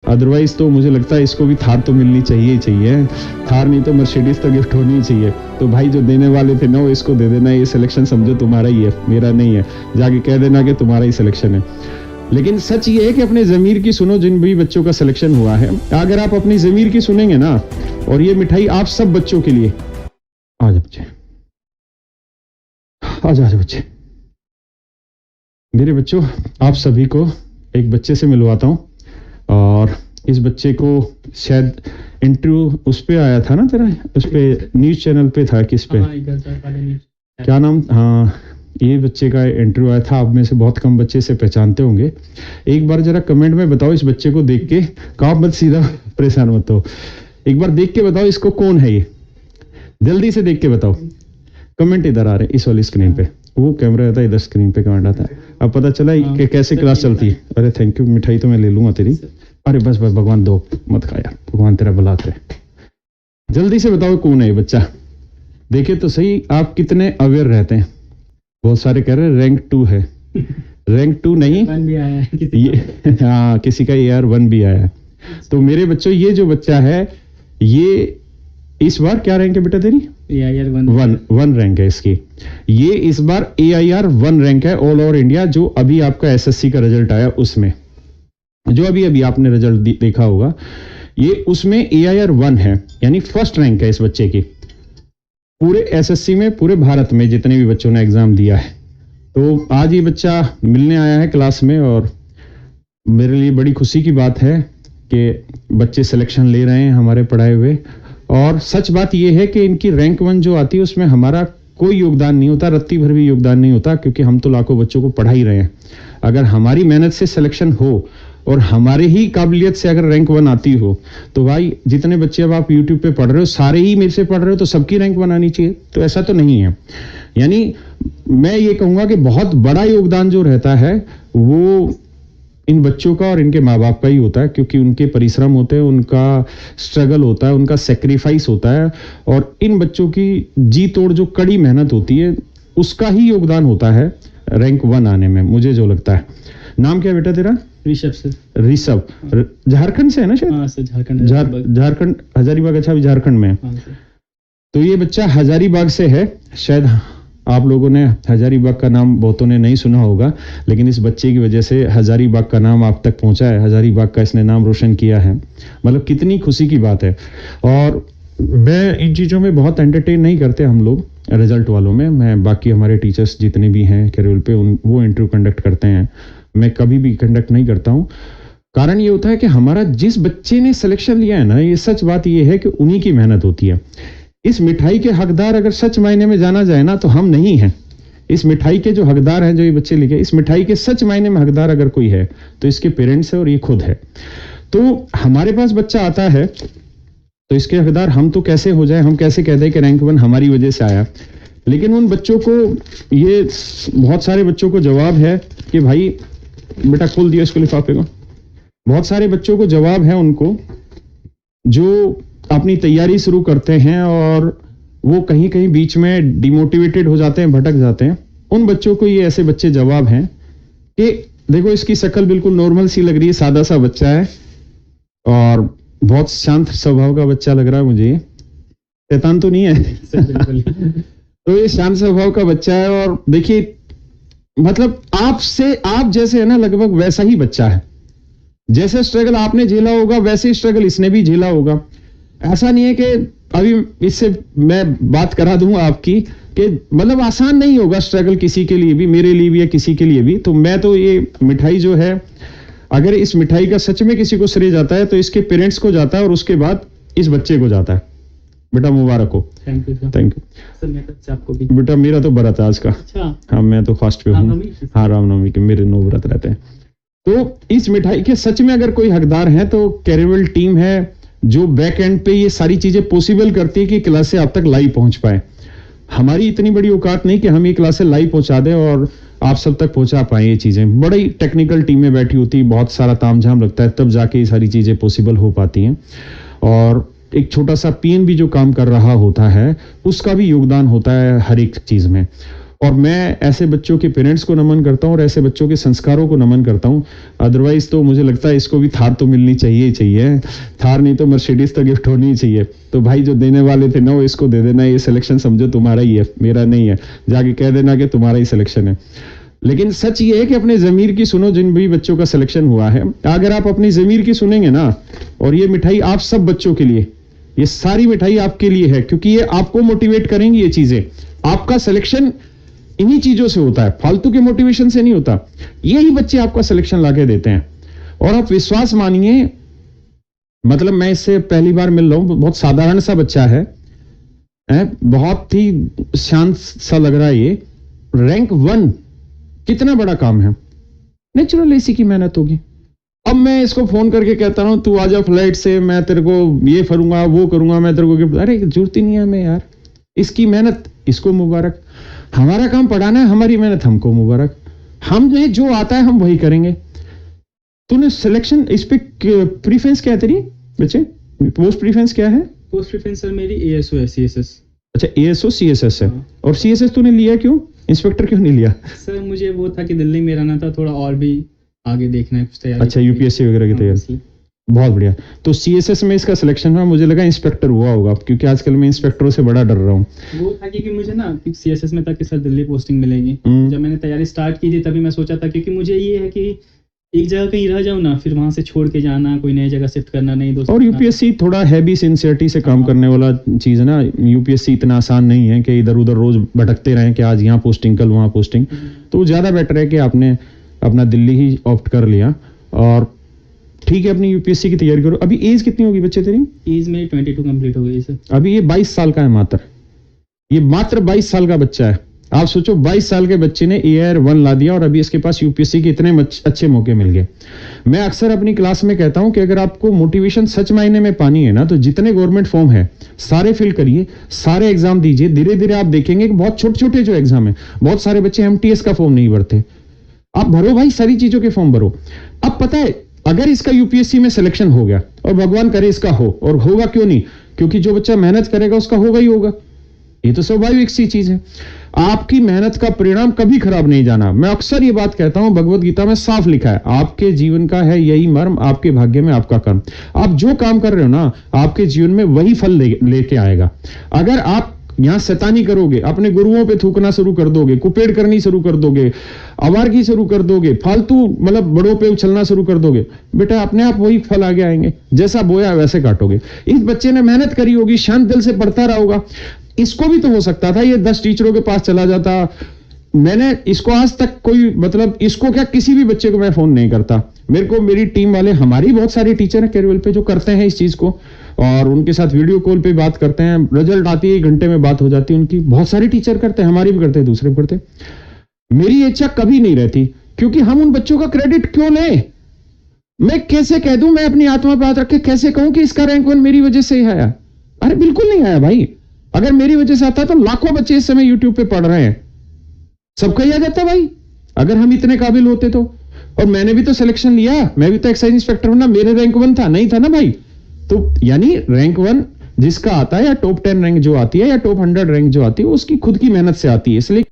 Otherwise तो मुझे लगता है इसको भी थार तो मिलनी चाहिए ही चाहिए। थार नहीं तो मर्सिडीज तो गिफ्ट होनी ही चाहिए। तो भाई जो देने वाले थे ना वो इसको दे देना, ये सिलेक्शन समझो तुम्हारा ही है, मेरा नहीं है। जाके कह देना कि तुम्हारा ही सिलेक्शन है। लेकिन सच ये है कि अपने ज़मीर की सुनो। जिन भी बच्चों का सिलेक्शन हुआ है, अगर आप अपनी ज़मीर की सुनेंगे ना, और ये मिठाई आप सब बच्चों के लिए। आ जाओ बच्चे, आ जाओ बच्चे। मेरे बच्चों, आप सभी को एक बच्चे से मिलवाता हूँ। और इस बच्चे को शायद इंटरव्यू उस पे आया था ना तेरा, उस पे न्यूज़ चैनल पे था, किस पे, क्या नाम? हाँ, ये बच्चे का इंटरव्यू आया था। आप में से बहुत कम बच्चे से पहचानते होंगे। एक बार जरा कमेंट में बताओ इस बच्चे को देख के, कहाँ मत सीधा परेशान मत हो, एक बार देख के बताओ इसको कौन है ये, जल्दी से देख के बताओ। कमेंट इधर आ रहे हैं इस वाली स्क्रीन पे, वो कैमरा रहता है इधर, स्क्रीन पे कमेंट आता है। अब पता चला कि कैसे क्लास चलती है। अरे थैंक यू, मिठाई तो मैं ले लूंगा तेरी। अरे बस बस भगवान दो मत खा यार, भगवान तेरा भला करे। जल्दी से बताओ कौन है ये बच्चा। देखे तो सही आप कितने अवेयर रहते हैं। बहुत सारे कह रहे हैं रैंक 2 है। रैंक 2 नहीं, 1 भी आया है ये हाँ, किसी का AR1 भी आया है। तो मेरे बच्चों, ये जो बच्चा है ये इस बार क्या रैंक है बेटा तेरी? AIR1 रैंक है इसकी। ये इस बार AIR1 रैंक है ऑल ओवर इंडिया। जो अभी आपका SSC का रिजल्ट आया उसमें, जो अभी आपने रिजल्ट देखा होगा, ये उसमें AIR1 है, यानी फर्स्ट रैंक है इस बच्चे की पूरे SSC में, पूरे भारत में जितने भी बच्चों ने एग्जाम दिया है। तो आज ये बच्चा मिलने आया है क्लास में, और मेरे लिए बड़ी खुशी की बात है कि बच्चे सिलेक्शन ले रहे हैं हमारे पढ़ाए हुए। और सच बात यह है कि इनकी रैंक 1 जो आती है उसमें हमारा कोई योगदान नहीं होता, रत्ती भर भी योगदान नहीं होता, क्योंकि हम तो लाखों बच्चों को पढ़ा ही रहे हैं। अगर हमारी मेहनत से सिलेक्शन हो और हमारे ही काबिलियत से अगर रैंक 1 आती हो, तो भाई जितने बच्चे अब आप यूट्यूब पे पढ़ रहे हो सारे ही मेरे से पढ़ रहे हो, तो सबकी रैंक 1 आनी चाहिए। तो ऐसा तो नहीं है। यानी मैं ये कहूँगा कि बहुत बड़ा योगदान जो रहता है वो इन बच्चों का और इनके माँ बाप का ही होता है, क्योंकि उनके परिश्रम होते हैं, उनका स्ट्रगल होता है, उनका सेक्रीफाइस होता है, और इन बच्चों की जी तोड़ जो कड़ी मेहनत होती है उसका ही योगदान होता है रैंक 1 आने में, मुझे जो लगता है। नाम क्या बेटा तेरा? ऋषभ से। ऋषभ, झारखंड से है ना शायद? हाँ सर, झारखंड हजारीबाग। अच्छा, अभी झारखंड में है। तो ये बच्चा हजारीबाग से है। शायद आप लोगों ने हजारीबाग का नाम बहुतों ने नहीं सुना होगा, लेकिन इस बच्चे की वजह से हजारीबाग का नाम आप तक पहुंचा है। हजारीबाग का इसने नाम रोशन किया है, मतलब कितनी खुशी की बात है। और मैं इन चीज़ों में बहुत एंटरटेन नहीं करते हम लोग रिजल्ट वालों में। मैं बाकी हमारे टीचर्स जितने भी हैं कैरियर पे वो इंटरव्यू कंडक्ट करते हैं, मैं कभी भी कंडक्ट नहीं करता हूँ। कारण ये होता है कि हमारा जिस बच्चे ने सिलेक्शन लिया है ना, ये सच बात ये है कि उन्हीं की मेहनत होती है। इस मिठाई के हकदार अगर सच मायने में जाना जाए ना, तो हम नहीं हैं। इस मिठाई के जो हकदार हैं, जो ये बच्चे लिखे, इस मिठाई के सच मायने में हकदार अगर कोई है तो इसके पेरेंट्स है और ये खुद है। तो हमारे पास बच्चा आता है तो इसके हकदार हम तो कैसे हो जाए, हम कैसे कह दें कि रैंक 1 हमारी वजह से आया। लेकिन उन बच्चों को, ये बहुत सारे बच्चों को जवाब है कि भाई बेटा खोल दिया इसको लिफाफे को। बहुत सारे बच्चों को जवाब है उनको, जो अपनी तैयारी शुरू करते हैं और वो कहीं कहीं बीच में डिमोटिवेटेड हो जाते हैं, भटक जाते हैं। उन बच्चों को ये ऐसे बच्चे जवाब हैं कि देखो इसकी शक्ल बिल्कुल नॉर्मल सी लग रही है, सादा सा बच्चा है और बहुत शांत स्वभाव का बच्चा लग रहा है मुझे, शैतान तो नहीं है। तो ये शांत स्वभाव का बच्चा है, और देखिए मतलब आप जैसे है ना, लगभग वैसा ही बच्चा है। जैसे स्ट्रगल आपने झेला होगा वैसे ही स्ट्रगल इसने भी झेला होगा। ऐसा नहीं है कि अभी इससे मैं बात करा दूं आपकी कि मतलब आसान नहीं होगा स्ट्रगल किसी के लिए भी, मेरे लिए भी या किसी के लिए भी। तो मैं तो ये मिठाई जो है, अगर इस मिठाई का सच में किसी को श्रेय जाता है तो इसके पेरेंट्स को जाता है और उसके बाद इस बच्चे को जाता है। बेटा मुबारक हो। Thank you sir. मैं तो आपको भी। बेटा मेरा तो व्रत है आज का। अच्छा। हाँ, मैं तो फास्ट पे हूँ। हाँ, रामनवमी के मेरे 9 व्रत रहते हैं। तो इस मिठाई के सच में अगर कोई हकदार है तो कैरियर टीम है, जो बैक एंड पे ये सारी चीजें पॉसिबल करती है कि क्लास से आप तक लाइव पहुंच पाए। हमारी इतनी बड़ी औकात नहीं कि हम ये क्लास से लाइव पहुंचा दें और आप सब तक पहुंचा पाए। ये चीजें बड़ी टेक्निकल टीमें बैठी होती, बहुत सारा तामझाम लगता है, तब जाके ये सारी चीजें पॉसिबल हो पाती हैं। और एक छोटा सा पीएन भी जो काम कर रहा होता है उसका भी योगदान होता है हर एक चीज में। और मैं ऐसे बच्चों के पेरेंट्स को नमन करता हूँ और ऐसे बच्चों के संस्कारों को नमन करता हूँ। अदरवाइज तो मुझे लगता है इसको भी थार तो मिलनी चाहिए ही चाहिए, थार नहीं तो मर्सिडीज तो गिफ्ट होनी ही चाहिए। तो भाई जो देने वाले थे ना वो इसको दे देना, ये सिलेक्शन समझो तुम्हारा ही है, मेरा नहीं है, जाके कह देना कि तुम्हारा ही सिलेक्शन है। लेकिन सच ये है कि अपने जमीर की सुनो, जिन भी बच्चों का सिलेक्शन हुआ है, अगर आप अपनी जमीर की सुनेंगे ना, और ये मिठाई आप सब बच्चों के लिए, ये सारी मिठाई आपके लिए है, क्योंकि ये आपको मोटिवेट करेंगी। ये चीजें, आपका सिलेक्शन इन्हीं चीजों से होता है, फालतू के मोटिवेशन से नहीं होता। यही बच्चे आपका सिलेक्शन लाके देते हैं। और आप विश्वास मानिए, मतलब मैं इससे पहली बार मिल रहा हूं, बहुत साधारण सा बच्चा है, बहुत ही शांत सा लग रहा है। ये रैंक 1 कितना बड़ा काम है, नेचुरल इसी की मेहनत होगी। अब मैं इसको फोन करके कहता हूं तू आजा फ्लाइट से, मैं तेरे को ये करूंगा वो करूंगा, मैं तेरे को गिफ्ट, अरे जरूरत ही नहीं है हमें यार। इसकी मेहनत इसको मुबारक, हमारा काम पढ़ाना है, हमारी मेहनत हमको मुबारक। हमें जो आता है हम वही करेंगे। तूने सिलेक्शन इस पे प्रीफरेंस क्या है तेरी बच्चे, पोस्ट प्रीफरेंस क्या है? पोस्ट प्रेफरेंस सर मेरी ASO है, CSS। अच्छा ASO CSS है। हाँ। और CSS तूने लिया क्यों, इंस्पेक्टर क्यों नहीं लिया? सर मुझे वो था कि दिल्ली में रहना था, थोड़ा और भी आगे देखना है कुछ तैयारी। अच्छा UPSC वगैरह की तैयारी, बहुत बढ़िया। तो CSS में इसका सिलेक्शन हुआ, मुझे लगा इंस्पेक्टर हुआ होगा, क्योंकि आजकल मैं इंस्पेक्टरों से बड़ा डर रहा हूँ। वो था क्योंकि मुझे ना CSS में था कि सर दिल्ली पोस्टिंग मिलेगी। जब मैंने तैयारी स्टार्ट की थी तभी मैं सोचा था, क्योंकि मुझे ये है कि एक जगह कहीं रह जाऊं ना, फिर वहां से छोड़ के जाना, कोई नई जगह शिफ्ट करना नहीं दोस्तों। और UPSC थोड़ा हैवी सिंसियरिटी से काम करने वाला चीज है ना। UPSC इतना आसान नहीं है कि इधर उधर रोज भटकते रहें कि आज यहाँ पोस्टिंग कल वहाँ पोस्टिंग। तो ज्यादा बेटर है कि आपने अपना दिल्ली ही ऑप्ट कर लिया, और ठीक है अपनी UPSC की तैयारी करो। अभी एज कितनी होगी बच्चे तेरी? एज मेरी 22 कंप्लीट हो गई सर। अभी ये 22 साल का है मात्र, ये मात्र 22 साल का बच्चा है। आप सोचो 22 साल के बच्चे ने AIR 1 ला दिया और अभी इसके पास UPSC के इतने अच्छे मौके मिल गए। मैं अक्सर अपनी क्लास में कहता हूं कि अगर आपको मोटिवेशन सच मायने में पानी है ना, तो जितने गवर्नमेंट फॉर्म है सारे फिल करिए, सारे एग्जाम दीजिए। धीरे धीरे आप देखेंगे कि बहुत छोटे छोटे जो एग्जाम है, बहुत सारे बच्चे MTS का फॉर्म नहीं भरते। आप भरो भाई, सारी चीजों के फॉर्म भरो। अब पता है अगर इसका UPSC में सिलेक्शन हो गया, और भगवान करे इसका हो, और होगा क्यों नहीं, क्योंकि जो बच्चा मेहनत करेगा उसका होगा ही होगा, ये तो स्वाभाविक सी चीज है। आपकी मेहनत का परिणाम कभी खराब नहीं जाना। मैं अक्सर ये बात कहता हूं, भगवत गीता में साफ लिखा है, आपके जीवन का है यही मर्म, आपके भाग्य में आपका कर्म। आप जो काम कर रहे हो ना, आपके जीवन में वही फल लेके आएगा। अगर आप यहां शैतानी करोगे, अपने गुरुओं पे थूकना शुरू कर दोगे, कुपेड़ करनी शुरू कर दोगे, आवारगी शुरू कर दोगे, फालतू मतलब बड़ों पे उछलना शुरू कर दोगे, बेटा अपने आप वही फल आगे आएंगे। जैसा बोया वैसे काटोगे। इस बच्चे ने मेहनत करी होगी, शांत दिल से पढ़ता रहा होगा। इसको भी तो हो सकता था ये 10 टीचरों के पास चला जाता। मैंने इसको आज तक कोई मतलब, इसको क्या किसी भी बच्चे को मैं फोन नहीं करता। मेरे को मेरी टीम वाले, हमारी बहुत सारे टीचर हैं कैरियर पे जो करते हैं इस चीज को, और उनके साथ वीडियो कॉल पे बात करते हैं। रिजल्ट आती है 1 घंटे में बात हो जाती है उनकी। बहुत सारे टीचर करते हैं, हमारी भी करते हैं, दूसरे भी करते हैं। मेरी इच्छा कभी नहीं रहती, क्योंकि हम उन बच्चों का क्रेडिट क्यों लें। मैं कैसे कह दूं, मैं अपनी आत्मा पर हाथ रख के कैसे कहूं कि इसका रैंक 1 मेरी वजह से ही आया? अरे बिल्कुल नहीं आया भाई। अगर मेरी वजह से आता तो लाखों बच्चे इस समय YouTube पे पढ़ रहे हैं, सबका ही आ जाता भाई, अगर हम इतने काबिल होते तो। और मैंने भी तो सिलेक्शन लिया, मैं भी तो एक्साइज इंस्पेक्टर हूं ना, मेरे रैंक 1 था नहीं था ना भाई। तो यानी रैंक 1 जिसका आता है, या टॉप 10 रैंक जो आती है, या टॉप 100 रैंक जो आती है, उसकी खुद की मेहनत से आती है। इसलिए